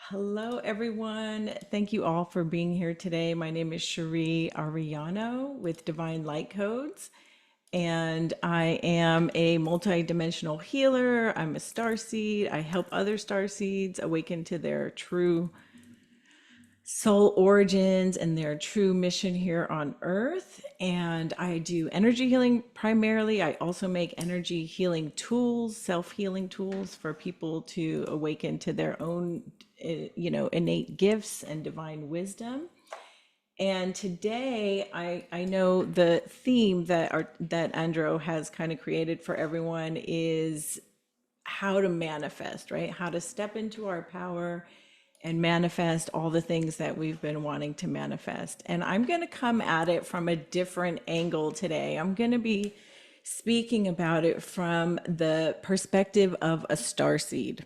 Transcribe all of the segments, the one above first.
Hello, everyone. Thank you all for being here today. My name is Cheri Arellano with Divine Light Codes, and I am a multidimensional healer. I'm a starseed. I help other starseeds awaken to their true soul origins and their true mission here on earth. And I do energy healing primarily. I also make energy healing tools, self-healing tools for people to awaken to their own innate gifts and divine wisdom. And today, I know the theme that Andro has kind of created for everyone is how to manifest, right? How to step into our power and manifest all the things that we've been wanting to manifest. And I'm going to come at it from a different angle today. I'm going to be speaking about it from the perspective of a starseed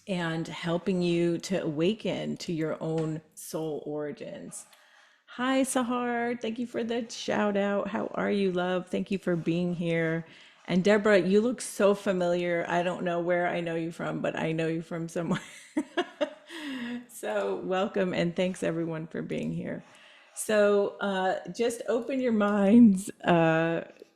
and helping you to awaken to your own soul origins. Hi, Sahar. Thank you for the shout out. How are you, love? Thank you for being here. And Deborah, you look so familiar. I don't know where I know you from, but I know you from somewhere. So, welcome and thanks everyone for being here. So, just open your minds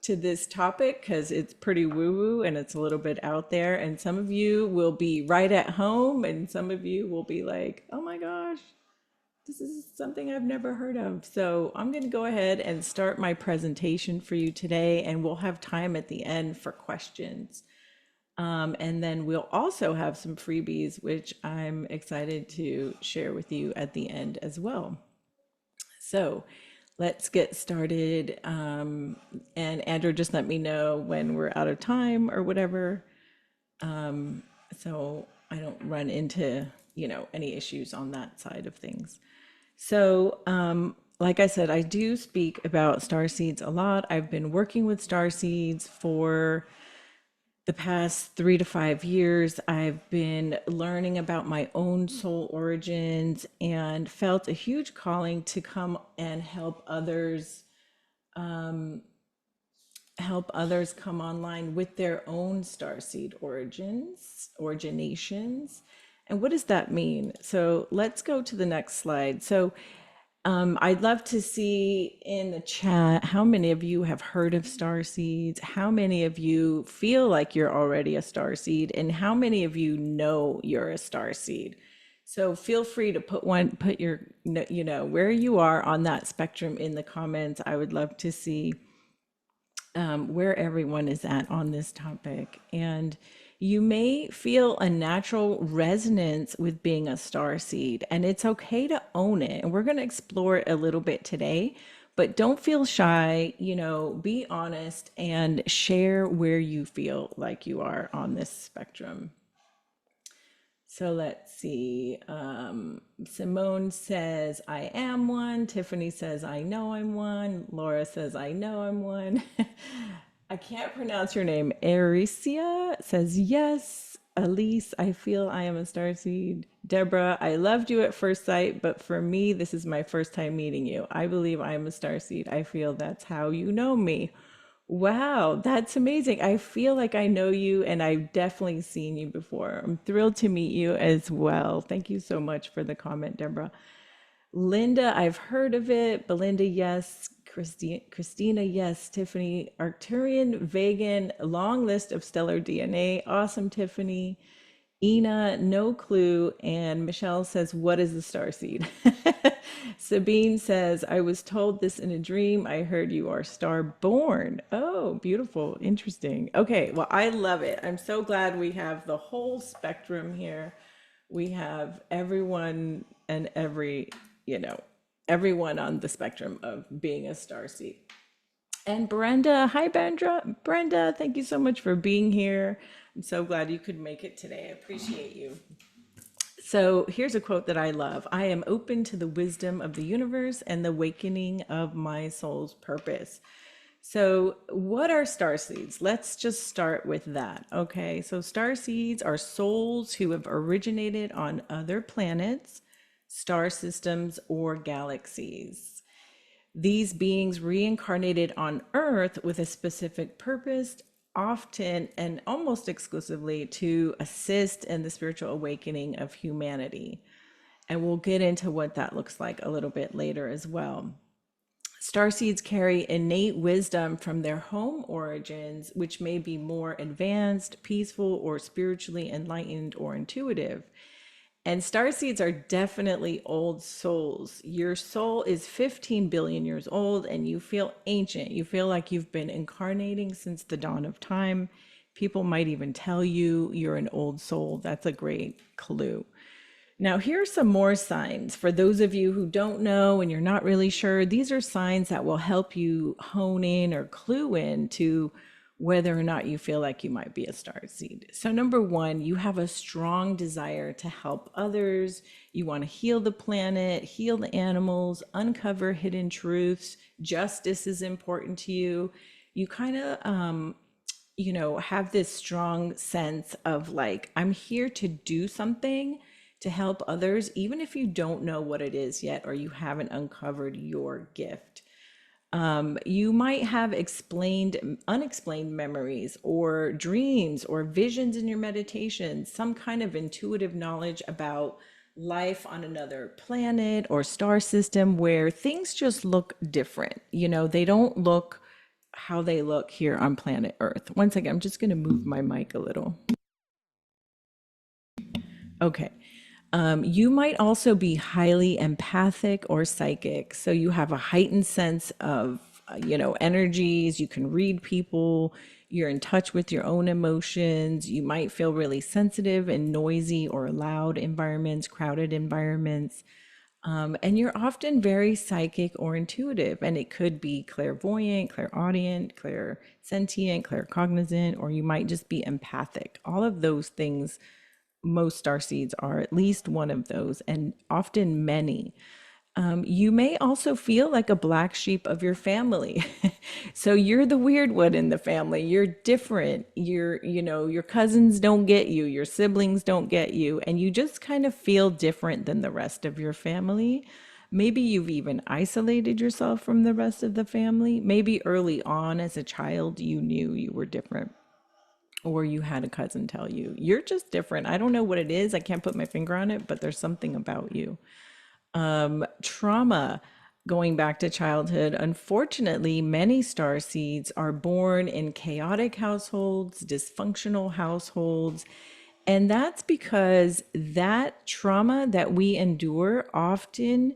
to this topic because it's pretty woo woo and it's a little bit out there. And some of you will be right at home, and some of you will be like, oh my gosh, this is something I've never heard of. So I'm going to go ahead and start my presentation for you today, and we'll have time at the end for questions. And then we'll also have some freebies, which I'm excited to share with you at the end as well. So let's get started. And Andrew, just let me know when we're out of time or whatever, so I don't run into, any issues on that side of things. So, like I said, I do speak about star seeds a lot. I've been working with star seeds for the past 3 to 5 years. I've been learning about my own soul origins and felt a huge calling to come and help others come online with their own starseed originations. And what does that mean? So let's go to the next slide. So I'd love to see in the chat how many of you have heard of star seeds, how many of you feel like you're already a star seed, and how many of you know you're a star seed. So feel free to put your, where you are on that spectrum in the comments. I would love to see where everyone is at on this topic. And you may feel a natural resonance with being a star seed, and it's okay to own it. And we're going to explore it a little bit today, but don't feel shy, be honest and share where you feel like you are on this spectrum. So let's see. Simone says, I am one. Tiffany says, I know I'm one. Laura says, I know I'm one. I can't pronounce your name. Aricia says, yes. Elise, I feel I am a starseed. Deborah, I loved you at first sight, but for me, this is my first time meeting you. I believe I am a starseed. I feel that's how you know me. Wow, that's amazing. I feel like I know you and I've definitely seen you before. I'm thrilled to meet you as well. Thank you so much for the comment, Deborah. Linda, I've heard of it. Belinda, yes. Christina, yes. Tiffany, Arcturian, vegan, long list of stellar DNA. Awesome, Tiffany. Ina, no clue. And Michelle says, what is the star seed? Sabine says, I was told this in a dream. I heard you are star born. Oh, beautiful. Interesting. Okay. Well, I love it. I'm so glad we have the whole spectrum here. We have everyone and everyone on the spectrum of being a star seed. And Brenda, hi Brenda. Brenda, thank you so much for being here. I'm so glad you could make it today. I appreciate you. So here's a quote that I love. I am open to the wisdom of the universe and the awakening of my soul's purpose. So, what are star seeds? Let's just start with that. Okay, so star seeds are souls who have originated on other planets, star systems, or galaxies. These beings reincarnated on Earth with a specific purpose, often and almost exclusively to assist in the spiritual awakening of humanity. And we'll get into what that looks like a little bit later as well. Starseeds carry innate wisdom from their home origins, which may be more advanced, peaceful, or spiritually enlightened or intuitive. And starseeds are definitely old souls. Your soul is 15 billion years old and you feel ancient. You feel like you've been incarnating since the dawn of time. People might even tell you you're an old soul. That's a great clue. Now, here are some more signs. For those of you who don't know and you're not really sure, these are signs that will help you hone in or clue in to whether or not you feel like you might be a star seed. So, number one, you have a strong desire to help others. You want to heal the planet, heal the animals, uncover hidden truths. Justice is important to you. You kind of, have this strong sense of like, I'm here to do something to help others, even if you don't know what it is yet or you haven't uncovered your gift. You might have unexplained memories or dreams or visions in your meditation, some kind of intuitive knowledge about life on another planet or star system where things just look different. They don't look how they look here on planet Earth. One second, I'm just going to move my mic a little. Okay. You might also be highly empathic or psychic. So you have a heightened sense of, energies. You can read people. You're in touch with your own emotions. You might feel really sensitive in noisy or loud environments, crowded environments. And you're often very psychic or intuitive, and it could be clairvoyant, clairaudient, clairsentient, claircognizant, or you might just be empathic. All of those things, most starseeds are at least one of those, and often many. You may also feel like a black sheep of your family. So you're the weird one in the family. You're different. Your cousins don't get you, your siblings don't get you, and you just kind of feel different than the rest of your family. Maybe you've even isolated yourself from the rest of the family. Maybe early on as a child, you knew you were different, or you had a cousin tell you, you're just different. I don't know what it is. I can't put my finger on it, but there's something about you. Trauma, going back to childhood, unfortunately, many star seeds are born in chaotic households, dysfunctional households. And that's because that trauma that we endure often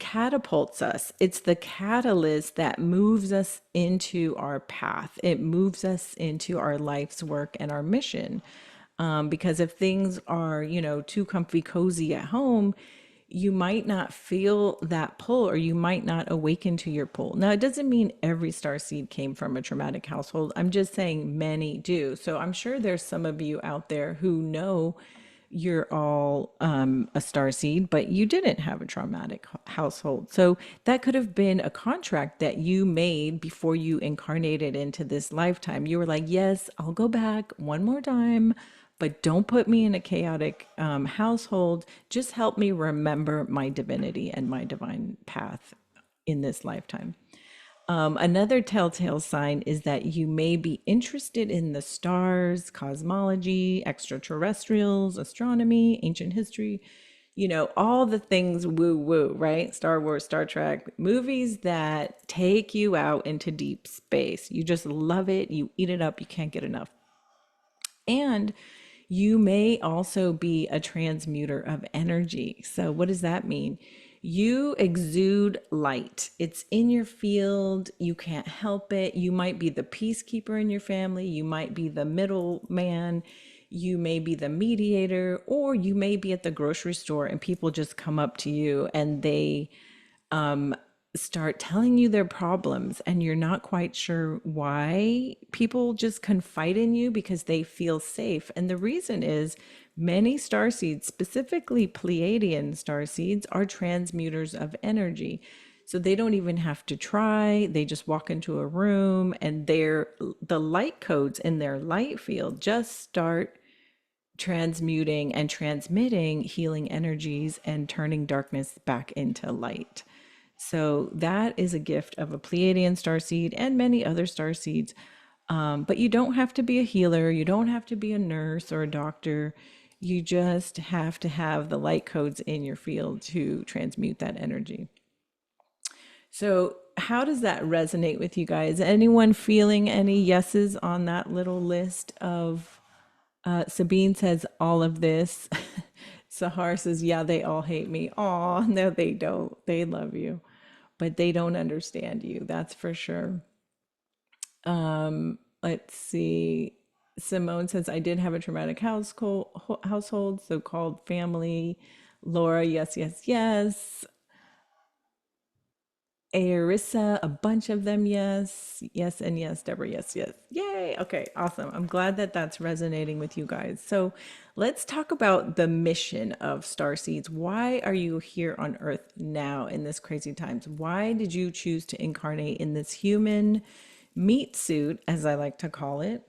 catapults us. It's the catalyst that moves us into our path. It moves us into our life's work and our mission. Because if things are, too comfy cozy at home, you might not feel that pull, or you might not awaken to your pull. Now, it doesn't mean every star seed came from a traumatic household. I'm just saying many do. So I'm sure there's some of you out there who know you're all a star seed, but you didn't have a traumatic household. So that could have been a contract that you made before you incarnated into this lifetime. You were like, yes, I'll go back one more time, but don't put me in a chaotic household. Just help me remember my divinity and my divine path in this lifetime. Another telltale sign is that you may be interested in the stars, cosmology, extraterrestrials, astronomy, ancient history, all the things woo woo, right? Star Wars, Star Trek, movies that take you out into deep space. You just love it. You eat it up. You can't get enough. And you may also be a transmuter of energy. So, what does that mean? You exude light. It's in your field. You can't help it. You might be the peacekeeper in your family. You might be the middleman. You may be the mediator, or you may be at the grocery store and people just come up to you and they start telling you their problems, and you're not quite sure why. People just confide in you because they feel safe. And the reason is many starseeds, specifically Pleiadian starseeds, are transmuters of energy. So they don't even have to try. They just walk into a room and the light codes in their light field just start transmuting and transmitting healing energies and turning darkness back into light. So that is a gift of a Pleiadian starseed and many other starseeds. But you don't have to be a healer, you don't have to be a nurse or a doctor. You just have to have the light codes in your field to transmute that energy. So, how does that resonate with you guys? Anyone feeling any yeses on that little list of Sabine says all of this. Sahar says, yeah, they all hate me. Aw, no, they don't. They love you, but they don't understand you. That's for sure. Let's see. Simone says, I did have a traumatic household, so called family. Laura, yes, yes, yes. Arissa, a bunch of them, yes, yes, and yes. Deborah, yes, yes. Yay. Okay, awesome. I'm glad that that's resonating with you guys. So let's talk about the mission of Star Seeds. Why are you here on Earth now in this crazy times? Why did you choose to incarnate in this human meat suit, as I like to call it,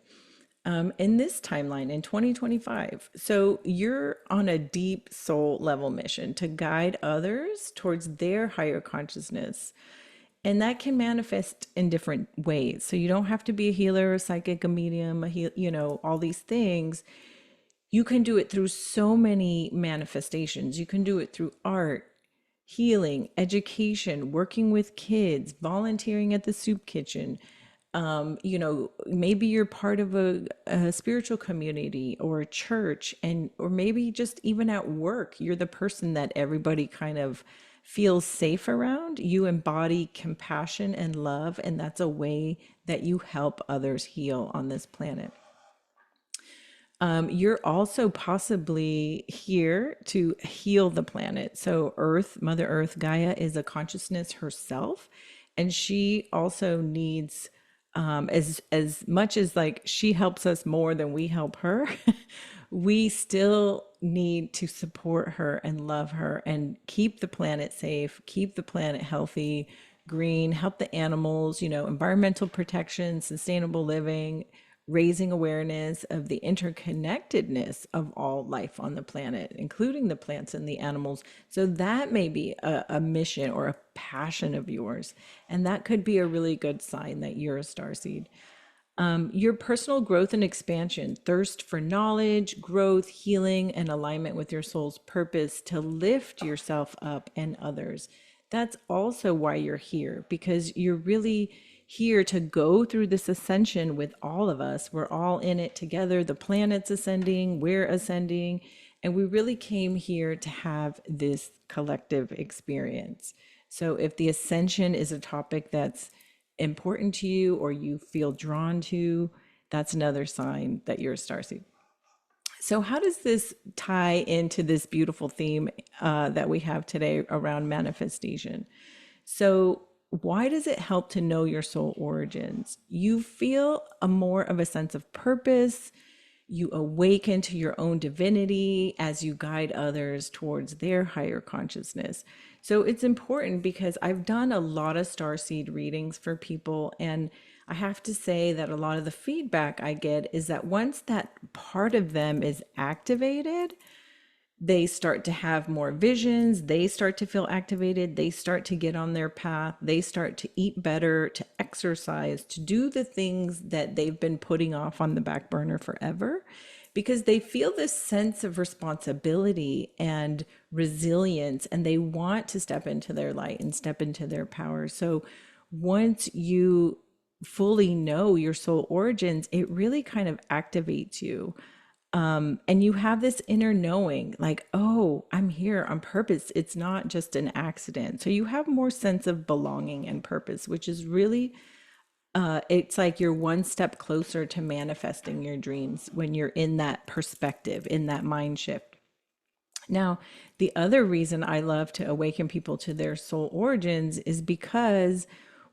in this timeline in 2025? So you're on a deep soul level mission to guide others towards their higher consciousness. And that can manifest in different ways. So you don't have to be a healer, a psychic, a medium, all these things. You can do it through so many manifestations. You can do it through art, healing, education, working with kids, volunteering at the soup kitchen. Maybe you're part of a spiritual community or a church, and or maybe just even at work, you're the person that everybody kind of feels safe around. You embody compassion and love, and that's a way that you help others heal on this planet. You're also possibly here to heal the planet. So, Earth, Mother Earth, Gaia is a consciousness herself, and she also needs, as much as like she helps us more than we help her, we still need to support her and love her and keep the planet safe, keep the planet healthy, green, help the animals, environmental protection, sustainable living, raising awareness of the interconnectedness of all life on the planet, including the plants and the animals. So that may be a mission or a passion of yours. And that could be a really good sign that you're a starseed. Your personal growth and expansion, thirst for knowledge, growth, healing, and alignment with your soul's purpose to lift yourself up and others. That's also why you're here, because you're really here to go through this ascension with all of us. We're all in it together. The planet's ascending, we're ascending, and we really came here to have this collective experience. So if the ascension is a topic that's important to you or you feel drawn to, that's another sign that you're a starseed. So, how does this tie into this beautiful theme that we have today around manifestation? So, why does it help to know your soul origins? You feel a more of a sense of purpose. You awaken to your own divinity as you guide others towards their higher consciousness. So it's important because I've done a lot of starseed readings for people, and I have to say that a lot of the feedback I get is that once that part of them is activated, they start to have more visions, they start to feel activated, they start to get on their path, they start to eat better, to exercise, to do the things that they've been putting off on the back burner forever, because they feel this sense of responsibility and resilience, and they want to step into their light and step into their power. So once you fully know your soul origins, it really kind of activates you. And you have this inner knowing like, oh, I'm here on purpose. It's not just an accident. So you have more sense of belonging and purpose, which is really, it's like you're one step closer to manifesting your dreams when you're in that perspective, in that mind shift. Now, the other reason I love to awaken people to their soul origins is because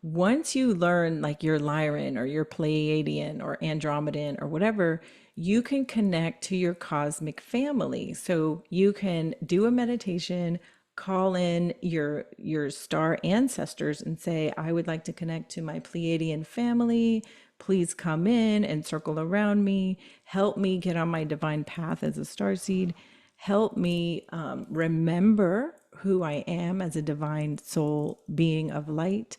once you learn like your Lyran or your Pleiadian or Andromedan or whatever, you can connect to your cosmic family. So you can do a meditation, call in your star ancestors and say, I would like to connect to my Pleiadian family. Please come in and circle around me. Help me get on my divine path as a starseed. Help me remember who I am as a divine soul being of light.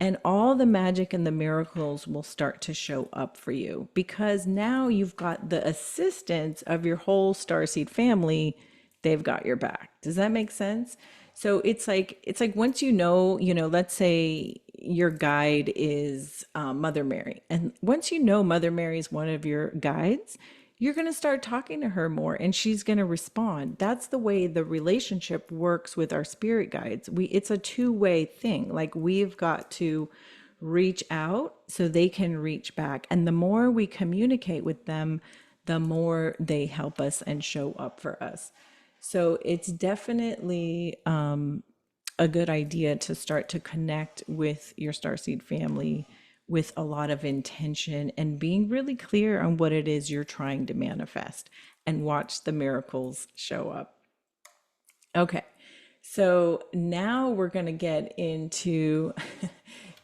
and all the magic and the miracles will start to show up for you because now you've got the assistance of your whole starseed family. They've got your back. Does that make sense? So it's like once let's say your guide is Mother Mary, and once you know Mother Mary is one of your guides, you're going to start talking to her more and she's going to respond. That's the way the relationship works with our spirit guides. It's a two-way thing. Like we've got to reach out so they can reach back. And the more we communicate with them, the more they help us and show up for us. So it's definitely a good idea to start to connect with your starseed family with a lot of intention and being really clear on what it is you're trying to manifest and watch the miracles show up. Okay, so now we're going to get into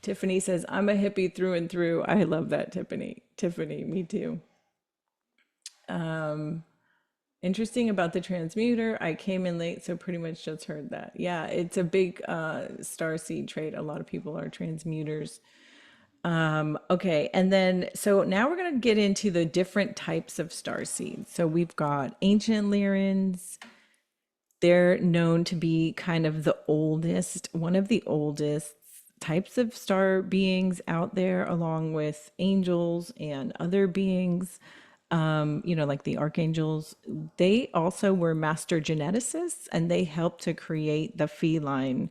Tiffany says, I'm a hippie through and through. I love that, Tiffany. Tiffany, me too. Interesting about the transmuter. I came in late, so pretty much just heard that. Yeah, it's a big star seed trait. A lot of people are transmuters. Okay, and then so now we're going to get into the different types of star seeds. So we've got ancient Lyrans. They're known to be kind of the oldest, one of the oldest types of star beings out there, along with angels and other beings, like the archangels. They also were master geneticists and they helped to create the feline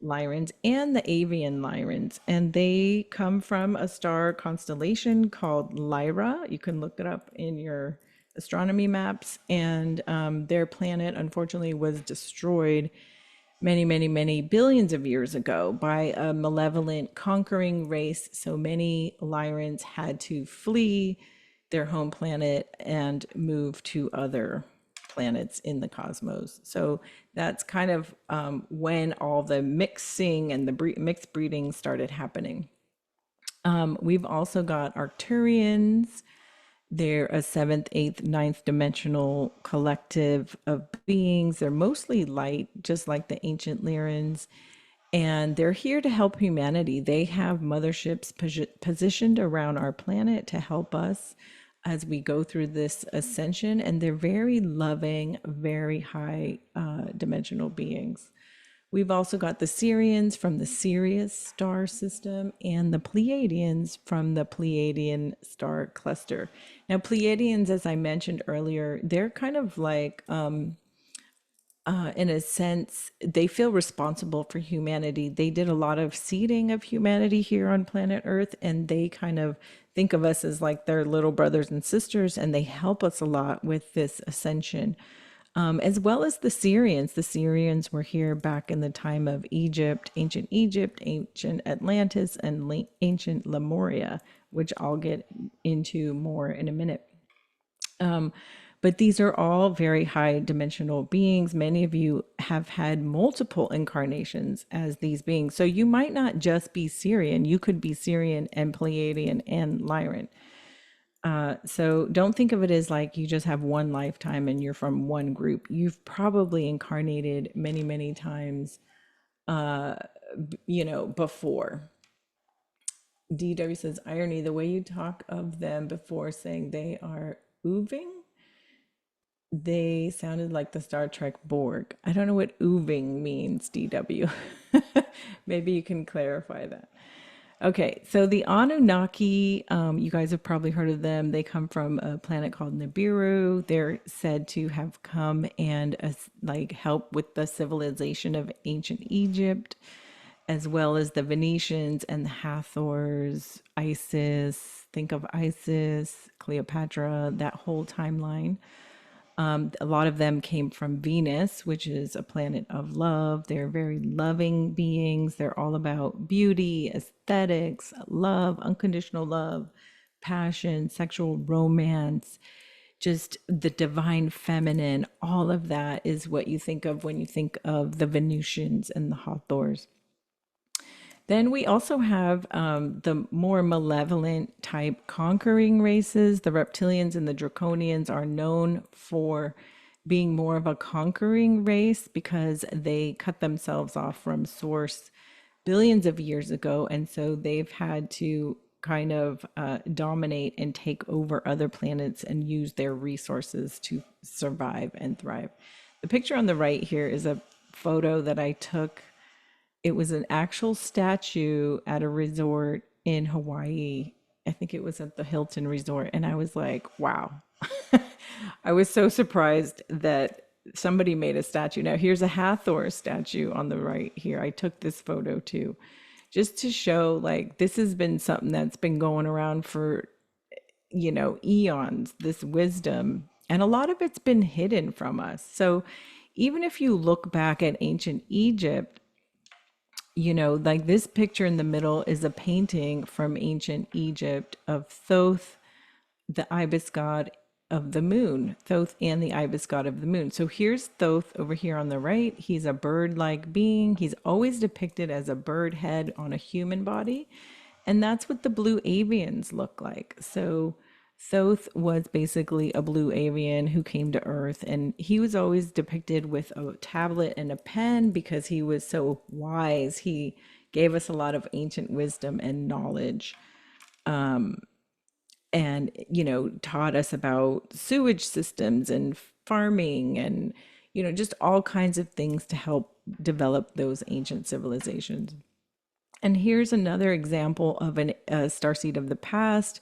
Lyrans and the avian Lyrans. And they come from a star constellation called Lyra. You can look it up in your astronomy maps. And their planet, unfortunately, was destroyed many, many, many billions of years ago by a malevolent conquering race. So many Lyrans had to flee their home planet and move to other planets in the cosmos. So that's kind of when all the mixing and the mixed breeding started happening. We've also got Arcturians. They're a seventh, eighth, ninth dimensional collective of beings. They're mostly light, just like the ancient Lyrans. And they're here to help humanity. They have motherships positioned around our planet to help us as we go through this ascension. And they're very loving, very high dimensional beings. We've also got the Sirians from the Sirius star system and the Pleiadians from the Pleiadian star cluster. Now, Pleiadians, as I mentioned earlier, they're kind of like, in a sense, they feel responsible for humanity. They did a lot of seeding of humanity here on planet Earth, and they kind of think of us as like their little brothers and sisters, and they help us a lot with this ascension. As well as the Syrians. The Syrians were here back in the time of Egypt, ancient Atlantis, and ancient Lemuria, which I'll get into more in a minute. But these are all very high dimensional beings. Many of you have had multiple incarnations as these beings. So you might not just be Syrian, you could be Syrian and Pleiadian and Lyran. So don't think of it as like you just have one lifetime and you're from one group. You've probably incarnated many, many times, before. DW says, irony, the way you talk of them before saying they are ooving, they sounded like the Star Trek Borg. I don't know what ooving means, DW. Maybe you can clarify that. Okay, so the Anunnaki, you guys have probably heard of them. They come from a planet called Nibiru. They're said to have come and help with the civilization of ancient Egypt, as well as the Venetians and the Hathors, Isis. Think of Isis, Cleopatra, that whole timeline. A lot of them came from Venus, which is a planet of love. They're very loving beings. They're all about beauty, aesthetics, love, unconditional love, passion, sexual romance, just the divine feminine. All of that is what you think of when you think of the Venusians and the Hathors. Then we also have the more malevolent type conquering races. The reptilians and the draconians are known for being more of a conquering race because they cut themselves off from source billions of years ago. And so they've had to kind of dominate and take over other planets and use their resources to survive and thrive. The picture on the right here is a photo that I took. It was an actual statue at a resort in Hawaii. I think it was at the Hilton Resort. And I was like, wow. I was so surprised that somebody made a statue. Now, here's a Hathor statue on the right here. I took this photo too, just to show like this has been something that's been going around for, eons, this wisdom. And a lot of it's been hidden from us. So even if you look back at ancient Egypt, like this picture in the middle is a painting from ancient Egypt of Thoth, the ibis god of the moon, Thoth and the ibis god of the moon. So here's Thoth over here on the right. He's a bird-like being. He's always depicted as a bird head on a human body. And that's what the blue avians look like. So Thoth was basically a blue avian who came to Earth, and he was always depicted with a tablet and a pen because he was so wise. He gave us a lot of ancient wisdom and knowledge, and taught us about sewage systems and farming and just all kinds of things to help develop those ancient civilizations. And here's another example of a starseed of the past,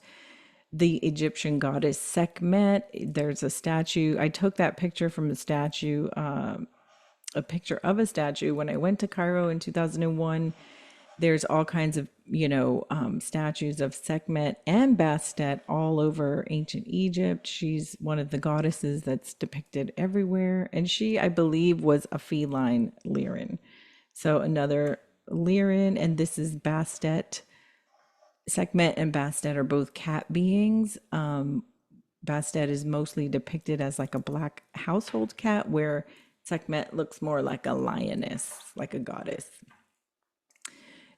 the Egyptian goddess Sekhmet. There's a statue. I took that picture from a picture of a statue when I went to Cairo in 2001. There's all kinds of, statues of Sekhmet and Bastet all over ancient Egypt. She's one of the goddesses that's depicted everywhere. And she, I believe, was a feline Lyran. So another Lyran, and this is Bastet. Sekhmet and Bastet are both cat beings. Bastet is mostly depicted as like a black household cat, where Sekhmet looks more like a lioness, like a goddess.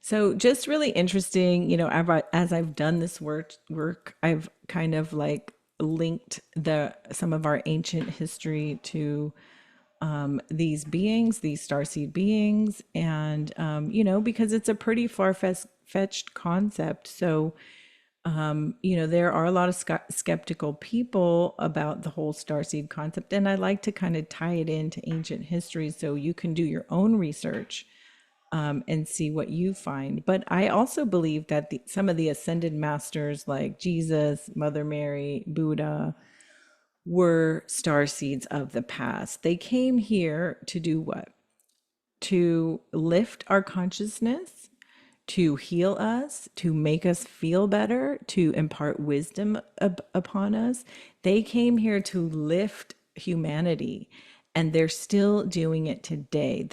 So just really interesting, as I've done this work, I've kind of like linked some of our ancient history to these beings, these starseed beings, and because it's a pretty far-fetched concept. So there are a lot of skeptical people about the whole starseed concept, and I like to kind of tie it into ancient history so you can do your own research and see what you find. But I also believe that some of the ascended masters like Jesus, Mother Mary, Buddha were star seeds of the past. They came here to do what? To lift our consciousness, to heal us, to make us feel better, to impart wisdom upon us. They came here to lift humanity, and they're still doing it today.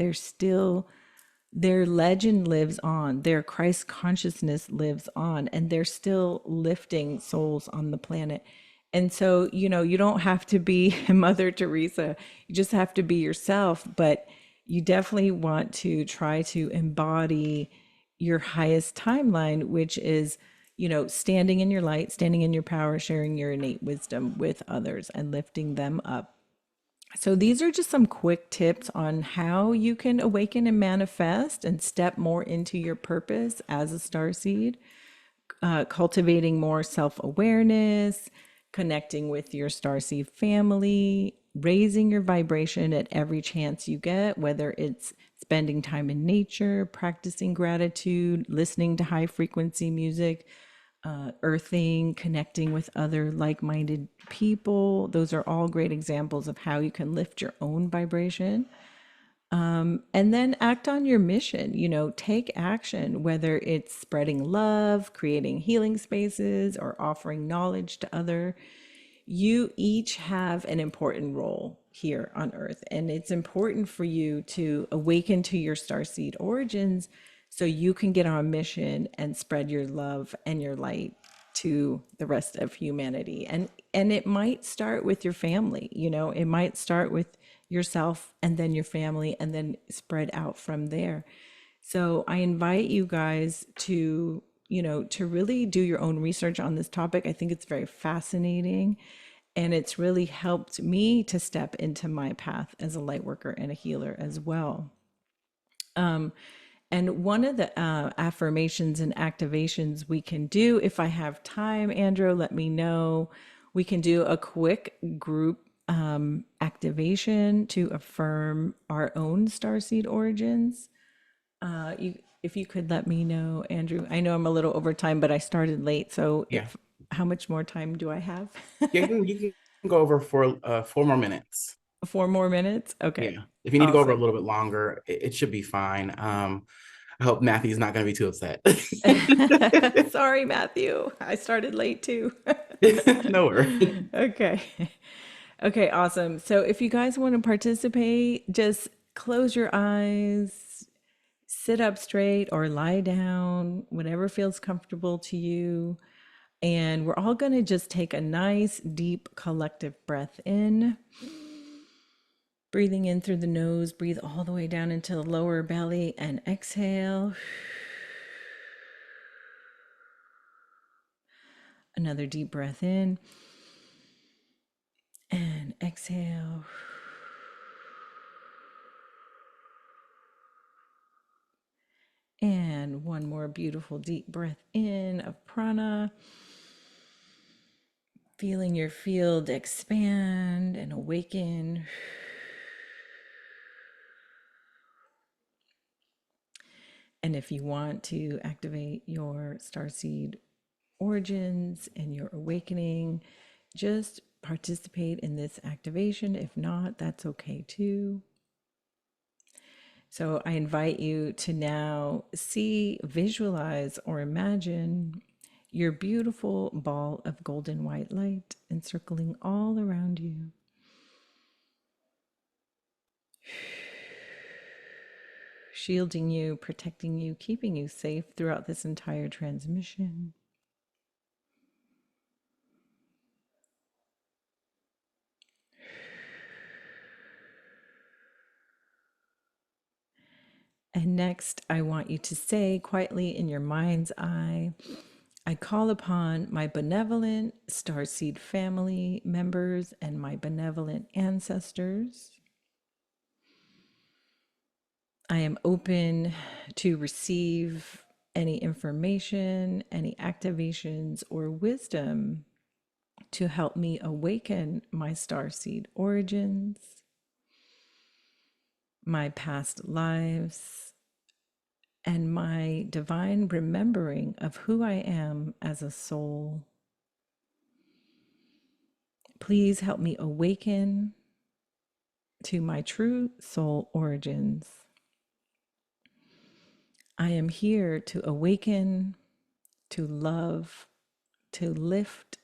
Their legend lives on, their Christ consciousness lives on, and they're still lifting souls on the planet. And so, you don't have to be Mother Teresa, you just have to be yourself, but you definitely want to try to embody your highest timeline, which is, standing in your light, standing in your power, sharing your innate wisdom with others and lifting them up. So these are just some quick tips on how you can awaken and manifest and step more into your purpose as a starseed, cultivating more self-awareness, connecting with your starseed family, raising your vibration at every chance you get, whether it's spending time in nature, practicing gratitude, listening to high frequency music, earthing, connecting with other like-minded people. Those are all great examples of how you can lift your own vibration. And then act on your mission, take action, whether it's spreading love, creating healing spaces, or offering knowledge to other. You each have an important role here on Earth, and it's important for you to awaken to your starseed origins so you can get on a mission and spread your love and your light to the rest of humanity. And it might start with your family, it might start with yourself and then your family and then spread out from there. So I invite you guys to, to really do your own research on this topic. I think it's very fascinating, and it's really helped me to step into my path as a light worker and a healer as well. And one of the affirmations and activations we can do, if I have time, Andrew, let me know. We can do a quick group activation to affirm our own starseed origins. If you could let me know, Andrew. I know I'm a little over time, but I started late. So, Yeah. how much more time do I have? Yeah, you can go over for 4 more minutes. 4 more minutes? Okay. Yeah. If you need to go over a Awesome. little bit longer, it should be fine. I hope Matthew's not going to be too upset. Sorry, Matthew. I started late too. No worries. Okay. Okay, awesome. So if you guys want to participate, just close your eyes, sit up straight or lie down, whatever feels comfortable to you. And we're all going to just take a nice, deep, collective breath in. Breathing in through the nose, breathe all the way down into the lower belly and exhale. Another deep breath in and exhale. And one more beautiful deep breath in of prana. Feeling your field expand and awaken. And if you want to activate your starseed origins and your awakening, just participate in this activation. If not, that's okay too. So I invite you to now see, visualize, or imagine your beautiful ball of golden white light encircling all around you, shielding you, protecting you, keeping you safe throughout this entire transmission. And next, I want you to say quietly in your mind's eye, I call upon my benevolent starseed family members and my benevolent ancestors. I am open to receive any information, any activations, or wisdom to help me awaken my starseed origins, my past lives, and my divine remembering of who I am as a soul. Please help me awaken to my true soul origins. I am here to awaken, to love, to lift,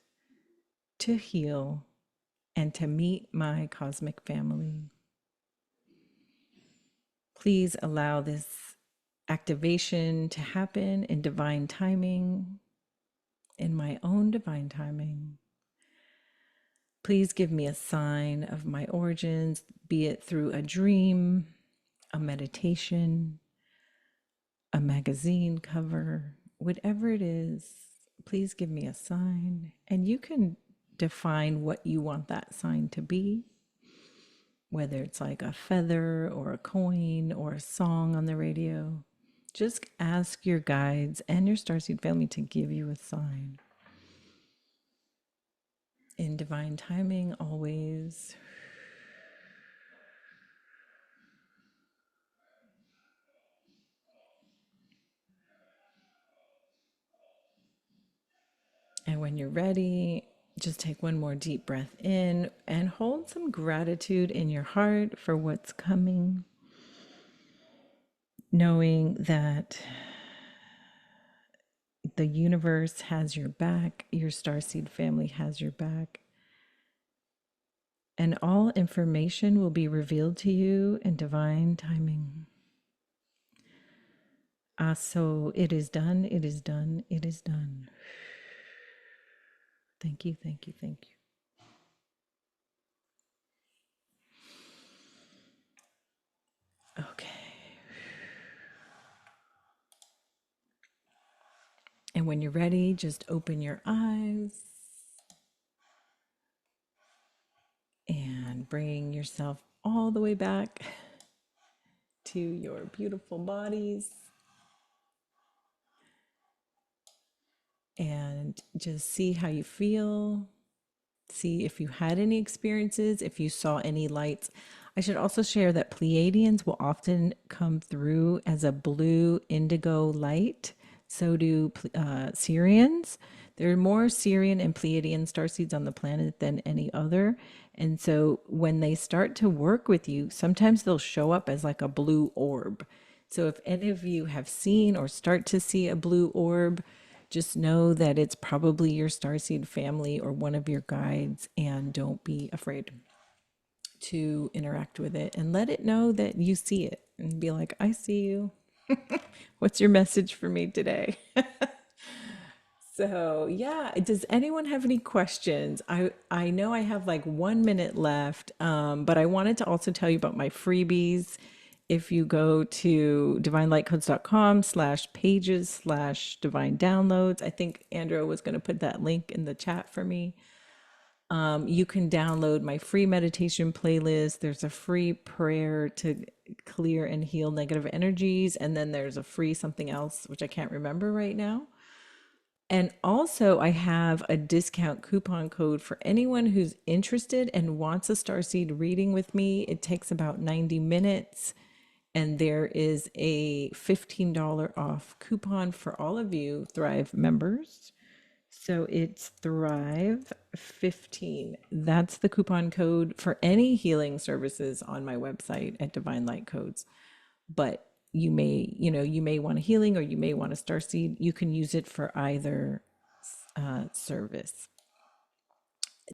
to heal, and to meet my cosmic family. Please allow this activation to happen in divine timing, in my own divine timing. Please give me a sign of my origins, be it through a dream, a meditation, a magazine cover, whatever it is. Please give me a sign. And you can define what you want that sign to be, whether it's like a feather or a coin or a song on the radio. Just ask your guides and your starseed family to give you a sign. In divine timing, always. And when you're ready, just take one more deep breath in and hold some gratitude in your heart for what's coming, knowing that the universe has your back, your starseed family has your back, and all information will be revealed to you in divine timing. So it is done, it is done, it is done. Thank you, thank you, thank you. Okay. And when you're ready, just open your eyes and bring yourself all the way back to your beautiful bodies. just see how you feel. See if you had any experiences, if you saw any lights. I should also share that Pleiadians will often come through as a blue indigo light. So do Sirians. There are more Sirian and Pleiadian starseeds on the planet than any other. And so when they start to work with you, sometimes they'll show up as like a blue orb. So if any of you have seen or start to see a blue orb, just know that it's probably your starseed family or one of your guides, and don't be afraid to interact with it and let it know that you see it and be like, I see you. What's your message for me today? So, yeah, does anyone have any questions? I know I have like 1 minute left, but I wanted to also tell you about my freebies. If you go to divinelightcodes.com/pages/divine downloads, I think Andrew was going to put that link in the chat for me. You can download my free meditation playlist. There's a free prayer to clear and heal negative energies, and then there's a free something else, which I can't remember right now. And also, I have a discount coupon code for anyone who's interested and wants a starseed reading with me. It takes about 90 minutes, and there is a $15 off coupon for all of you Thrive members. So it's Thrive 15. That's the coupon code for any healing services on my website at Divine Light Codes. But you may want a healing or you may want a starseed. You can use it for either service.